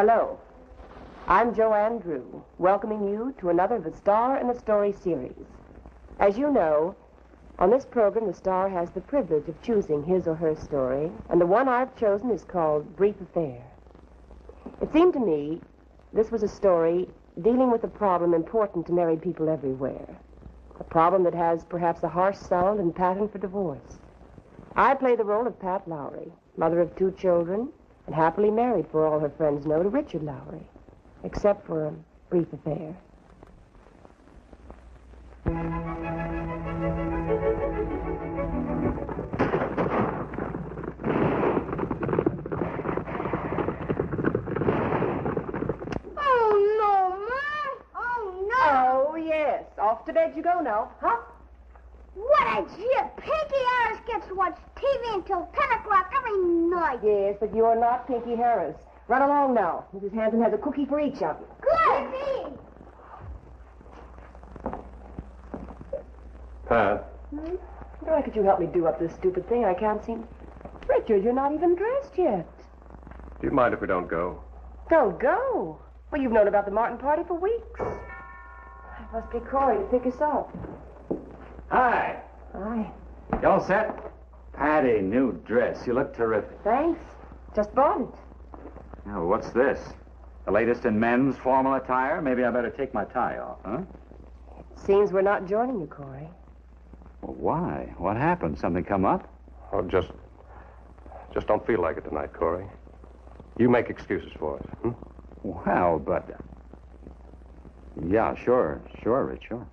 Hello, I'm Joanne Dru, welcoming you to another of the Star and the Story series. As you know, on this program, the star has the privilege of choosing his or her story, and the one I've chosen is called Brief Affair. It seemed to me this was a story dealing with a problem important to married people everywhere, a problem that has perhaps a harsh sound and pattern for divorce. I play the role of Pat Lowry, mother of 2 children, and happily married, for all her friends know, to Richard Lowry, except for a brief affair. Oh, no, Mom. Oh, no. Oh, yes. Off to bed you go now, huh? What a jip. Pinky Harris gets to watch TV until 10 o'clock every night. Yes, but you're not Pinky Harris. Run along now. Mrs. Hanson has a cookie for each of you. Good. Pat, Why could you help me do up this stupid thing? I can't seem... Richard, you're not even dressed yet. do you mind if we don't go? Don't go. Well, you've known about the Martin party for weeks. It must be Corey to pick us up. Hi. Hi. You all set? Patty, new dress. You look terrific. Thanks. Just bought it. Now, what's this? The latest in men's formal attire? Maybe I better take my tie off, huh? Seems we're not joining you, Corey. Well, why? What happened? Something come up? Oh, just don't feel like it tonight, Corey. You make excuses for us. Well, but... Yeah, sure, Rich, sure.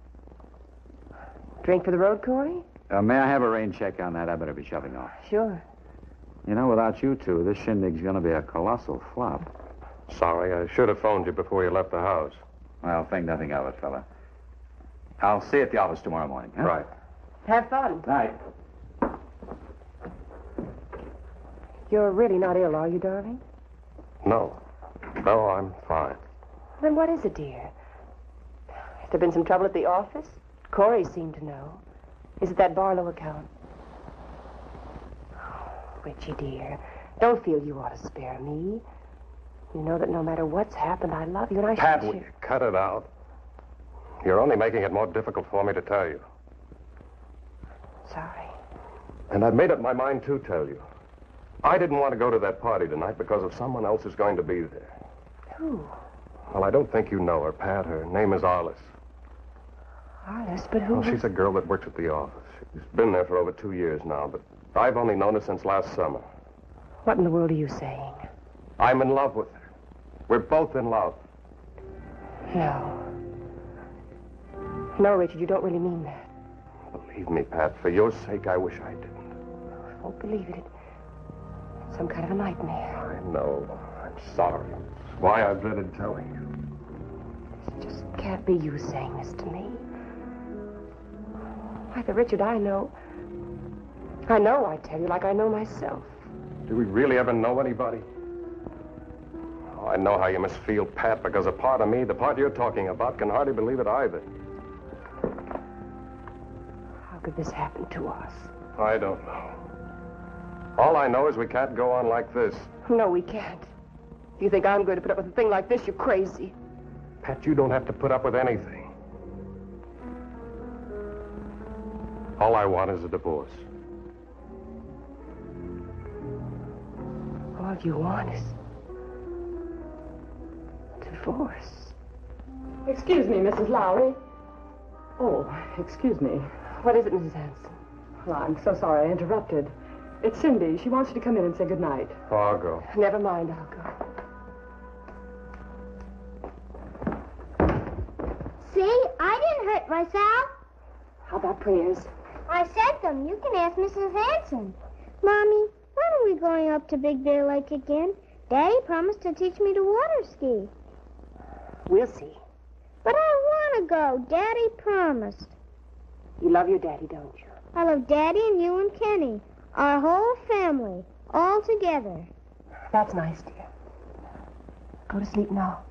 Drink for the road, Corey? May I have a rain check on that? I better be shoving off. Sure. You know, without you two, this shindig's going to be a colossal flop. Sorry, I should have phoned you before you left the house. Well, think nothing of it, fella. I'll see you at the office tomorrow morning, huh? Right. Have fun. Night. You're really not ill, are you, darling? No, I'm fine. Then what is it, dear? Has there been some trouble at the office? Corey seemed to know. Is it that Barlow account? Oh, Richie, dear, don't feel you ought to spare me. You know that no matter what's happened, I love you, and I Pat, should... will you cut it out? You're only making it more difficult for me to tell you. Sorry. And I've made up my mind to tell you. I didn't want to go to that party tonight because of someone else who's going to be there. Who? Well, I don't think you know her, Pat. Her name is Arliss. Arliss, but who... Well, she's a girl that works at the office. She's been there for over 2 years now, but I've only known her since last summer. What in the world are you saying? I'm in love with her. We're both in love. No. No, Richard, you don't really mean that. Believe me, Pat, for your sake, I wish I didn't. I won't believe it. It's some kind of a nightmare. I know. I'm sorry. It's why I've dreaded telling you. It just can't be you saying this to me. Why, the Richard I know, I tell you, like I know myself. Do we really ever know anybody? Oh, I know how you must feel, Pat, because a part of me, the part you're talking about, can hardly believe it either. How could this happen to us? I don't know. All I know is we can't go on like this. No, we can't. If you think I'm going to put up with a thing like this, you're crazy. Pat, you don't have to put up with anything. All I want is a divorce. All you want is divorce. Excuse me, Mrs. Lowry. Oh, excuse me. What is it, Mrs. Hanson? Well, I'm so sorry I interrupted. It's Cindy. She wants you to come in and say goodnight. Oh, I'll go. Never mind, I'll go. See, I didn't hurt myself. How about prayers? I said them. You can ask Mrs. Hanson. Mommy, when are we going up to Big Bear Lake again? Daddy promised to teach me to water ski. We'll see. But I want to go. Daddy promised. You love your daddy, don't you? I love Daddy and you and Kenny. Our whole family. All together. That's nice, dear. Go to sleep now.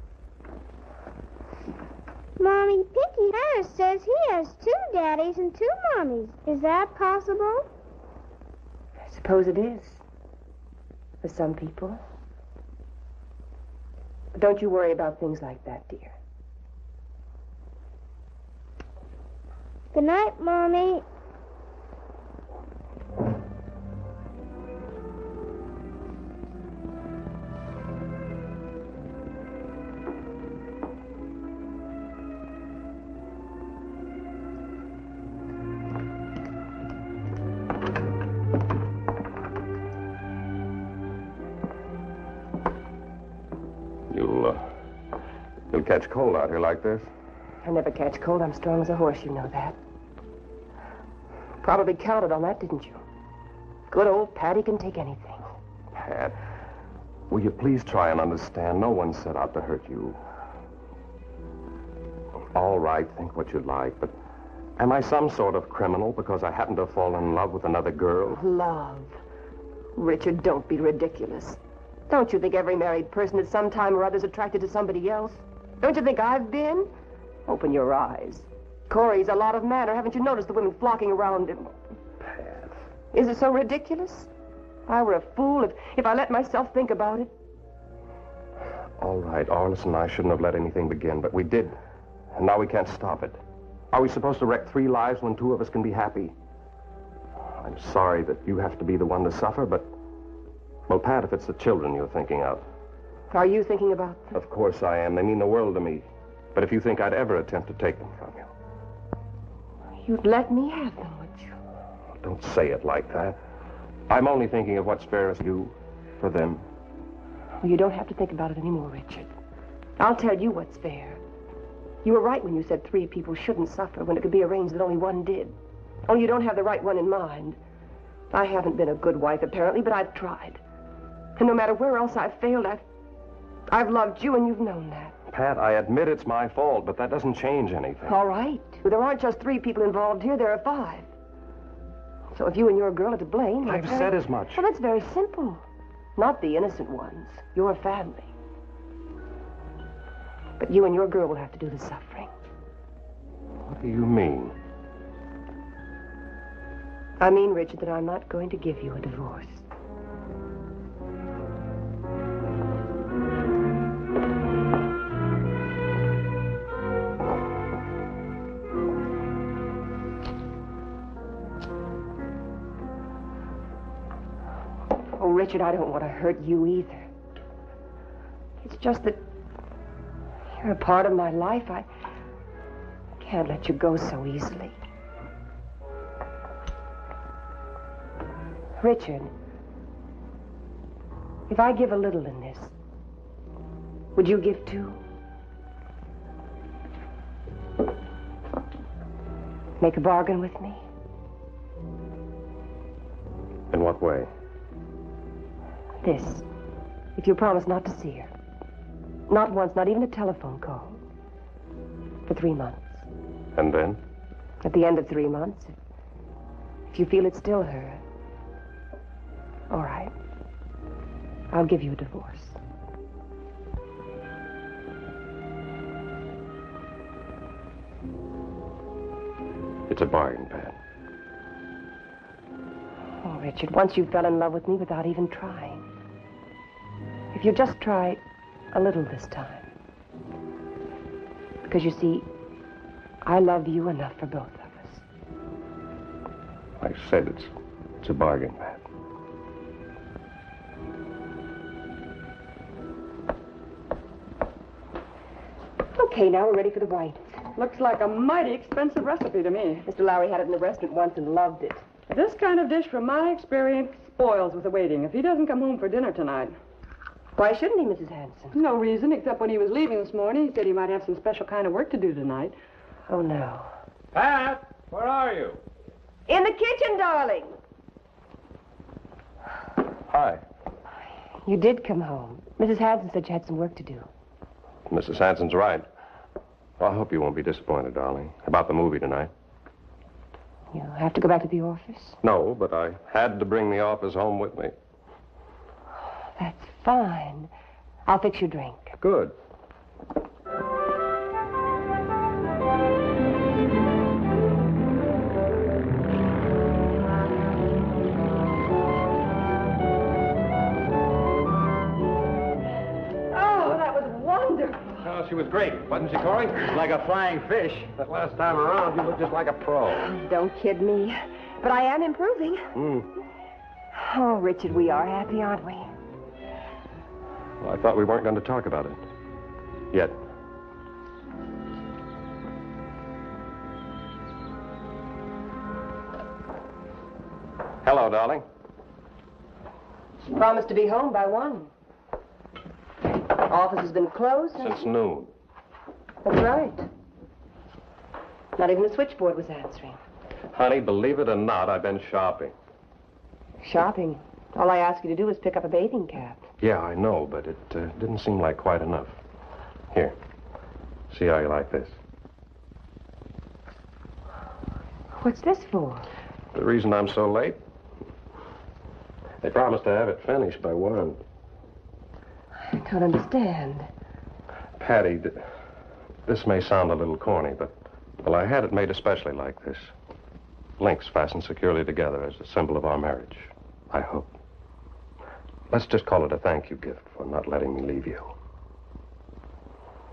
Mommy, Pinky Harris says he has 2 daddies and 2 mommies. Is that possible? I suppose it is. For some people. Don't you worry about things like that, dear. Good night, Mommy. You'll catch cold out here like this. I never catch cold. I'm strong as a horse, you know that. Probably counted on that, didn't you? Good old Patty can take anything. Pat, will you please try and understand? No one set out to hurt you. All right, think what you like, but am I some sort of criminal because I happen to fall in love with another girl? Love. Richard, don't be ridiculous. Don't you think every married person at some time or other is attracted to somebody else? Don't you think I've been? Open your eyes. Corey's a lot of manner. Haven't you noticed the women flocking around him? Pat. Is it so ridiculous? I were a fool if I let myself think about it. All right, Arliss and I shouldn't have let anything begin, but we did. And now we can't stop it. Are we supposed to wreck 3 lives when 2 of us can be happy? I'm sorry that you have to be the one to suffer, but... Well, Pat, if it's the children you're thinking of... Are you thinking about them? Of course I am. They mean the world to me. But if you think I'd ever attempt to take them from you... You'd let me have them, would you? Don't say it like that. I'm only thinking of what's fairest for you, for them. Well, you don't have to think about it anymore, Richard. I'll tell you what's fair. You were right when you said 3 people shouldn't suffer when it could be arranged that only one did. Only you don't have the right one in mind. I haven't been a good wife, apparently, but I've tried. And no matter where else I've failed, I've loved you, and you've known that. Pat, I admit it's my fault, but that doesn't change anything. All right. Well, there aren't just 3 people involved here. There are 5. So if you and your girl are to blame... I've said as much. Well, that's very simple. Not the innocent ones. Your family. But you and your girl will have to do the suffering. What do you mean? I mean, Richard, that I'm not going to give you a divorce. Oh, Richard, I don't want to hurt you either. It's just that you're a part of my life. I can't let you go so easily. Richard, if I give a little in this, would you give too? Make a bargain with me? In what way? This. If you promise not to see her. Not once, not even a telephone call. For 3 months. And then? At the end of 3 months, if you feel it's still her, all right. I'll give you a divorce. It's a bargain, Pat. Oh, Richard, once you fell in love with me without even trying. If you just try a little this time. Because you see, I love you enough for both of us. I said it's a bargain, Pat. Okay, now we're ready for the white. Looks like a mighty expensive recipe to me. Mr. Lowry had it in the restaurant once and loved it. This kind of dish, from my experience, spoils with the waiting. If he doesn't come home for dinner tonight. Why shouldn't he, Mrs. Hanson? No reason, except when he was leaving this morning, he said he might have some special kind of work to do tonight. Oh, no. Pat, where are you? In the kitchen, darling. Hi. You did come home. Mrs. Hanson said you had some work to do. Mrs. Hanson's right. Well, I hope you won't be disappointed, darling, about the movie tonight. You have to go back to the office? No, but I had to bring the office home with me. That's fine. I'll fix your drink. Good. thought she was great, wasn't she, Corey? Like a flying fish. That last time around, you looked just like a pro. Don't kid me. But I am improving. Oh, Richard, we are happy, aren't we? Well, I thought we weren't going to talk about it. Yet. Hello, darling. Promised to be home by 1. Office has been closed. Since noon. That's right. Not even the switchboard was answering. Honey, believe it or not, I've been shopping. Shopping. All I asked you to do was pick up a bathing cap. Yeah, I know, but it didn't seem like quite enough. Here. See how you like this. What's this for? The reason I'm so late? They promised to have it finished by 1. I don't understand. Patty, this may sound a little corny, but, well, I had it made especially like this. Links fastened securely together as a symbol of our marriage. I hope. Let's just call it a thank you gift for not letting me leave you.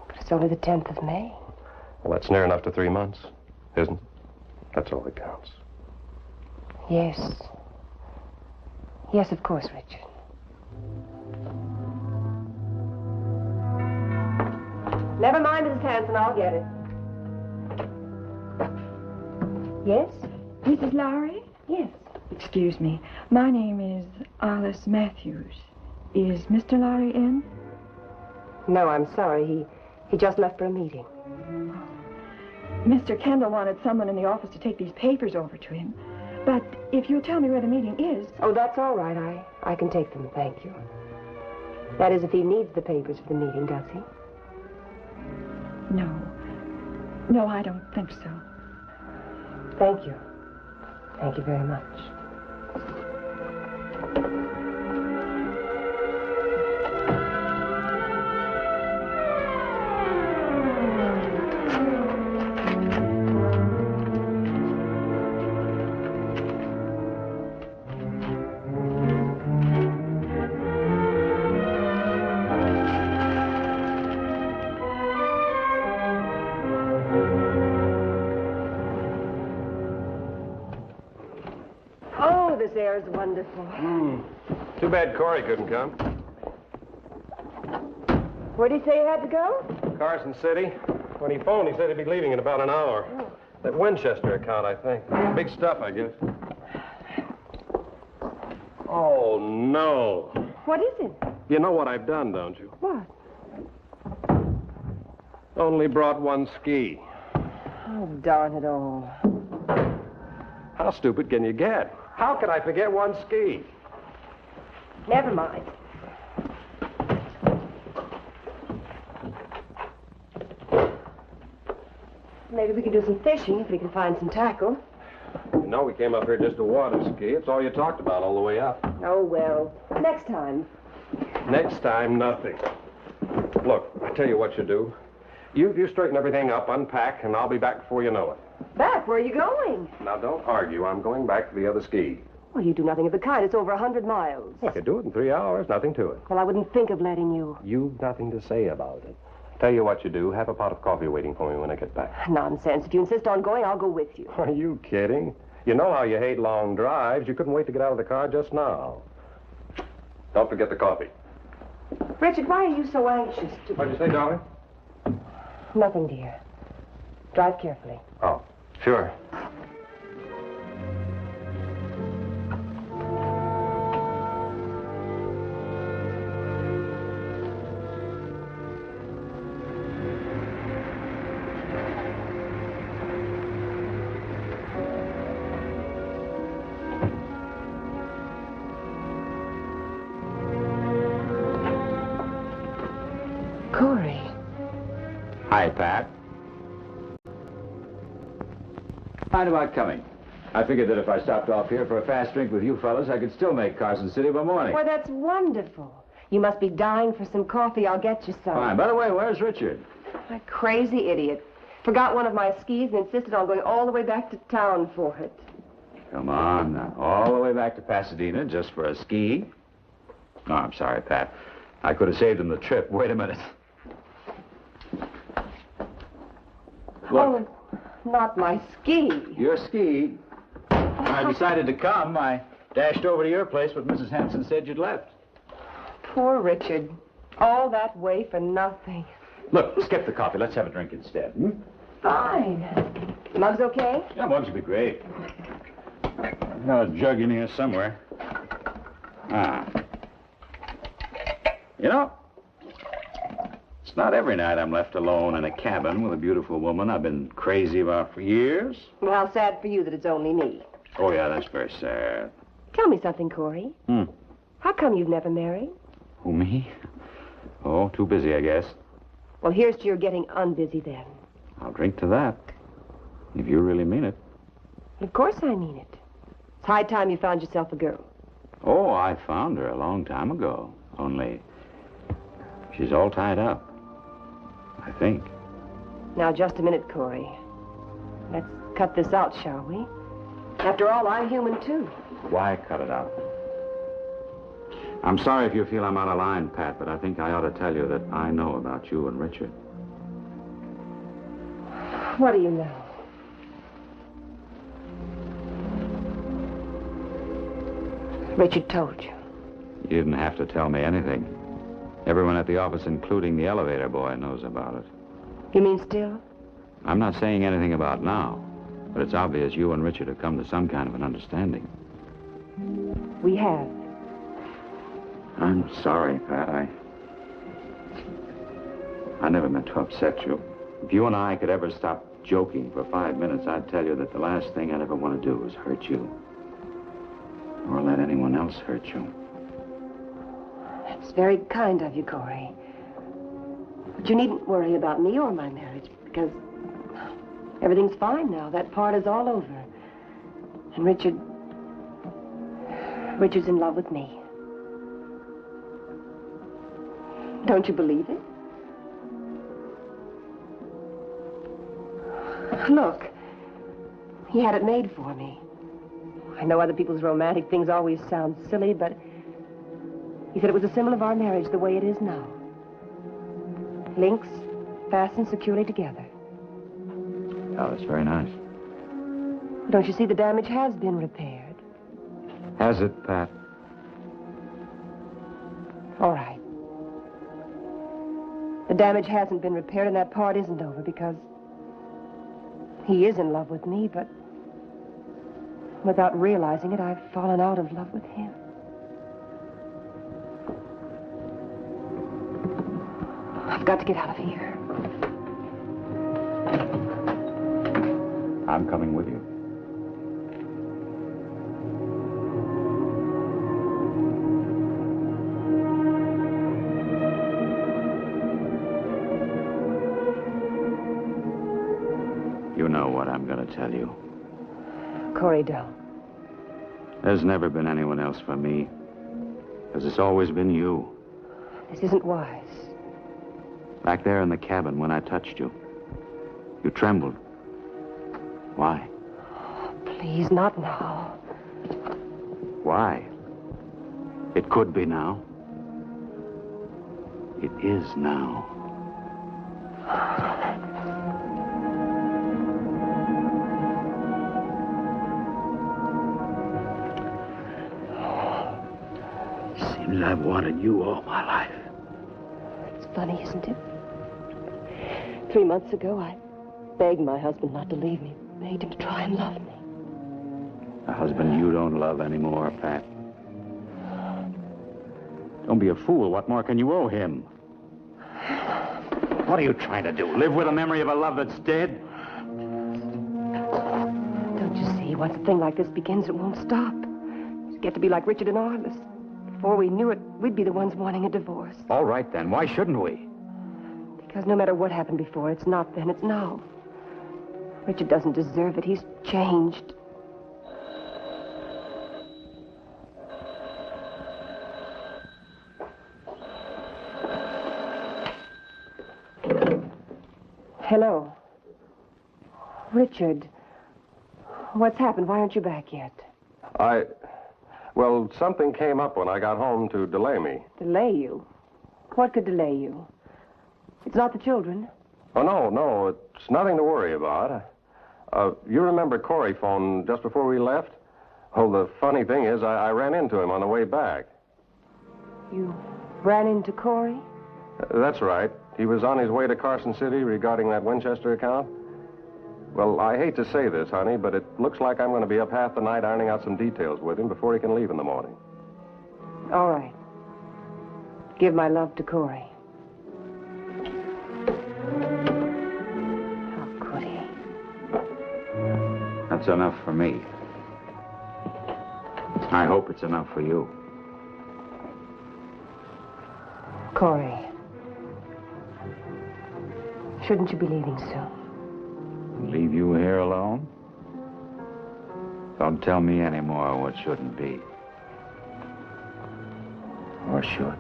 But it's only the 10th of May. Well, that's near enough to 3 months, isn't it? That's all that counts. Yes. Yes, of course, Richard. Never mind, Mrs. Hanson, I'll get it. Yes? Mrs. Lowry? Yes. Excuse me. My name is Alice Matthews. Is Mr. Lowry in? No, I'm sorry. He just left for a meeting. Mr. Kendall wanted someone in the office to take these papers over to him. But if you'll tell me where the meeting is... Oh, that's all right. I can take them, thank you. That is, if he needs the papers for the meeting, does he? No. No, I don't think so. Thank you. Thank you very much. This air is wonderful. Too bad Corey couldn't come. Where did he say he had to go? Carson City. When he phoned, he said he'd be leaving in about an hour. Oh. That Winchester account, I think. Big stuff, I guess. Oh, no. What is it? You know what I've done, don't you? What? Only brought 1 ski. Oh, darn it all. How stupid can you get? How could I forget 1 ski? Never mind. Maybe we can do some fishing if we can find some tackle. You know, we came up here just to water ski. It's all you talked about all the way up. Oh, well, next time. Next time, nothing. Look, I tell you what you do. You straighten everything up, unpack, and I'll be back before you know it. Back? Where are you going? Now, don't argue. I'm going back to the other ski. Well, you do nothing of the kind. It's over 100 miles. Well, you do it in 3 hours. Nothing to it. Well, I wouldn't think of letting you. You've nothing to say about it. Tell you what you do. Have a pot of coffee waiting for me when I get back. Nonsense. If you insist on going, I'll go with you. Are you kidding? You know how you hate long drives. You couldn't wait to get out of the car just now. Don't forget the coffee. Richard, why are you so anxious to... What'd you say, darling? Nothing, dear. Drive carefully. Oh, sure. Corey. Hi, Pat. Mind about coming? I figured that if I stopped off here for a fast drink with you fellas, I could still make Carson City by morning. Well, that's wonderful. You must be dying for some coffee. I'll get you some. Fine. By the way, where's Richard? A crazy idiot. Forgot one of my skis and insisted on going all the way back to town for it. Come on now. All the way back to Pasadena just for a ski? Oh, I'm sorry, Pat. I could have saved him the trip. Wait a minute. Look. Oh, not my ski. Your ski. When I decided to come, I dashed over to your place, but Mrs. Hanson said you'd left. Poor Richard. All that way for nothing. Look, skip the coffee. Let's have a drink instead. Hmm? Fine. Mug's okay? Yeah, mugs would be great. I've got a jug in here somewhere. Ah. You know, it's not every night I'm left alone in a cabin with a beautiful woman I've been crazy about for years. Well, how sad for you that it's only me. Oh, yeah, that's very sad. Tell me something, Corey. How come you've never married? Who, me? Oh, too busy, I guess. Well, here's to your getting unbusy then. I'll drink to that, if you really mean it. Of course I mean it. It's high time you found yourself a girl. Oh, I found her a long time ago. Only, she's all tied up, I think. Now, just a minute, Corey. Let's cut this out, shall we? After all, I'm human, too. Why cut it out? I'm sorry if you feel I'm out of line, Pat, but I think I ought to tell you that I know about you and Richard. What do you know? Richard told you. You didn't have to tell me anything. Everyone at the office, including the elevator boy, knows about it. You mean still? I'm not saying anything about now, but it's obvious you and Richard have come to some kind of an understanding. We have. I'm sorry, Pat. I never meant to upset you. If you and I could ever stop joking for 5 minutes, I'd tell you that the last thing I'd ever want to do is hurt you. Or let anyone else hurt you. That's very kind of you, Corey. But you needn't worry about me or my marriage, because everything's fine now. That part is all over. And Richard's in love with me. Don't you believe it? Look, he had it made for me. I know other people's romantic things always sound silly, but he said it was a symbol of our marriage the way it is now. Links fastened securely together. Oh, that's very nice. Don't you see the damage has been repaired? Has it, Pat? All right. The damage hasn't been repaired, and that part isn't over because he is in love with me, but without realizing it, I've fallen out of love with him. I've got to get out of here. I'm coming with you. You know what I'm going to tell you. Corey, don't. There's never been anyone else for me. Because it's always been you. This isn't wise. Back there in the cabin when I touched you. You trembled. Why? Please, not now. Why? It could be now. It is now. Seems I've wanted you all my life. It's funny, isn't it? 3 months ago, I begged my husband not to leave me. Made him try and love me. A husband you don't love anymore, Pat. Don't be a fool. What more can you owe him? What are you trying to do? Live with the memory of a love that's dead? Don't you see? Once a thing like this begins, it won't stop. It's get to be like Richard and Arliss. Before we knew it, we'd be the ones wanting a divorce. All right, then. Why shouldn't we? Because no matter what happened before, it's not then, it's now. Richard doesn't deserve it. He's changed. Hello. Richard. What's happened? Why aren't you back yet? Well, something came up when I got home to delay me. Delay you? What could delay you? It's not the children. Oh, no. It's nothing to worry about. You remember Corey phoned just before we left? Well, the funny thing is, I ran into him on the way back. You ran into Corey? That's right. He was on his way to Carson City regarding that Winchester account. Well, I hate to say this, honey, but it looks like I'm going to be up half the night ironing out some details with him before he can leave in the morning. All right. Give my love to Corey. How could he? That's enough for me. I hope it's enough for you. Corey, shouldn't you be leaving soon? Leave you here alone? Don't tell me anymore what shouldn't be. Or should.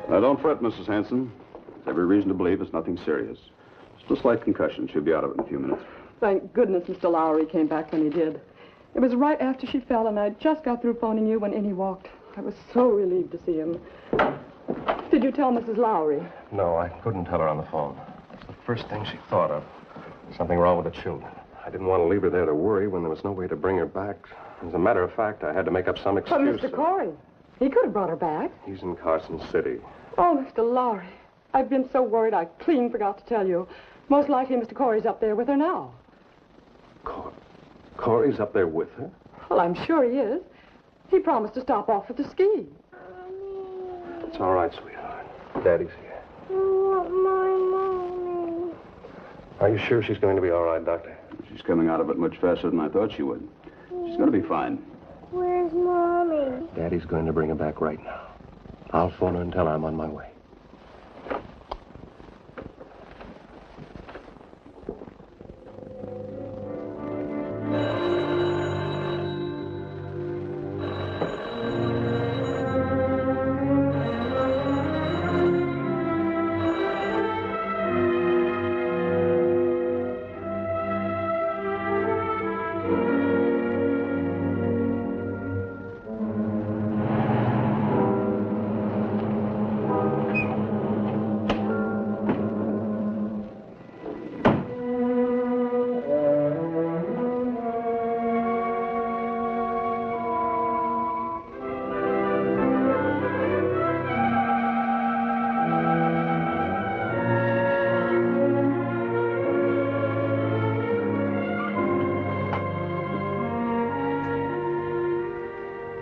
Now, don't fret, Mrs. Hanson. There's every reason to believe it's nothing serious. Just a slight concussion. She'll be out of it in a few minutes. Thank goodness Mr. Lowry came back when he did. It was right after she fell, and I just got through phoning you when in he walked. I was so relieved to see him. Did you tell Mrs. Lowry? No, I couldn't tell her on the phone. It's the first thing she thought of. Something wrong with the children. I didn't want to leave her there to worry when there was no way to bring her back. As a matter of fact, I had to make up some excuse. But Mr. Corey, he could have brought her back. He's in Carson City. Oh, Mr. Lowry, I've been so worried I clean forgot to tell you. Most likely Mr. Corey's up there with her now. Corey's up there with her? Well, I'm sure he is. He promised to stop off at the ski. It's all right, sweetheart. Daddy's here. I want my mommy. Are you sure she's going to be all right, Doctor? She's coming out of it much faster than I thought she would. She's going to be fine. Where's Mommy? Daddy's going to bring her back right now. I'll phone her and tell her I'm on my way.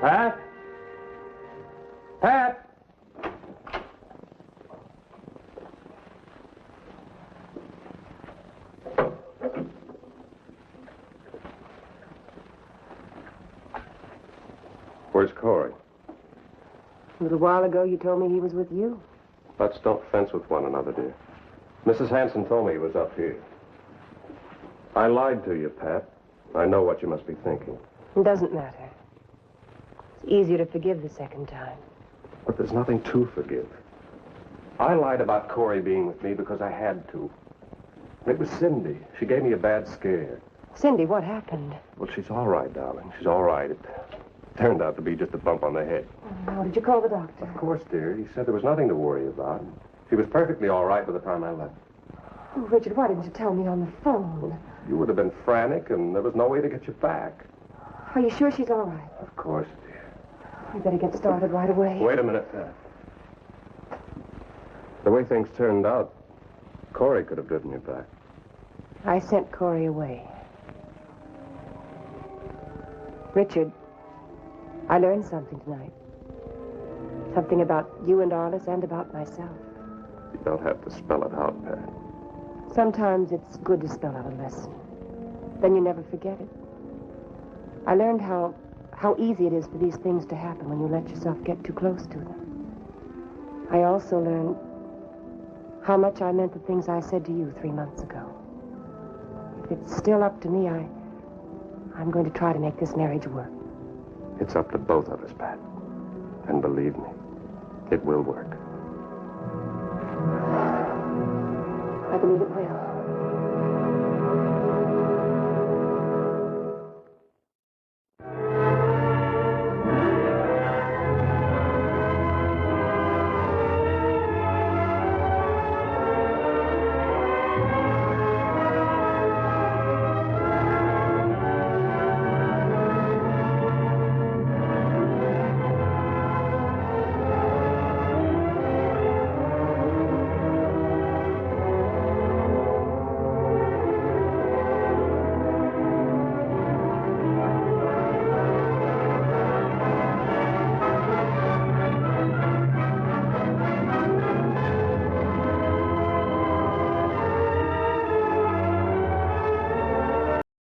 Pat? Pat? Where's Corey? A little while ago, you told me he was with you. Let's don't fence with one another, dear. Mrs. Hanson told me he was up here. I lied to you, Pat. I know what you must be thinking. It doesn't matter. It's easier to forgive the second time. But there's nothing to forgive. I lied about Corey being with me because I had to. It was Cindy. She gave me a bad scare. Cindy, what happened? Well, she's all right, darling. She's all right. It turned out to be just a bump on the head. How did you call the doctor? Of course, dear. He said there was nothing to worry about. She was perfectly all right by the time I left. Oh, Richard, why didn't you tell me on the phone? You would have been frantic, and there was no way to get you back. Are you sure she's all right? Of course, dear. We better get started right away. Wait a minute, Pat. The way things turned out, Corey could have driven you back. I sent Corey away. Richard, I learned something tonight. Something about you and Arliss and about myself. You don't have to spell it out, Pat. Sometimes it's good to spell out a lesson. Then you never forget it. I learned how easy it is for these things to happen when you let yourself get too close to them. I also learned how much I meant the things I said to you 3 months ago. If it's still up to me, I'm going to try to make this marriage work. It's up to both of us, Pat. And believe me, it will work. I believe it will.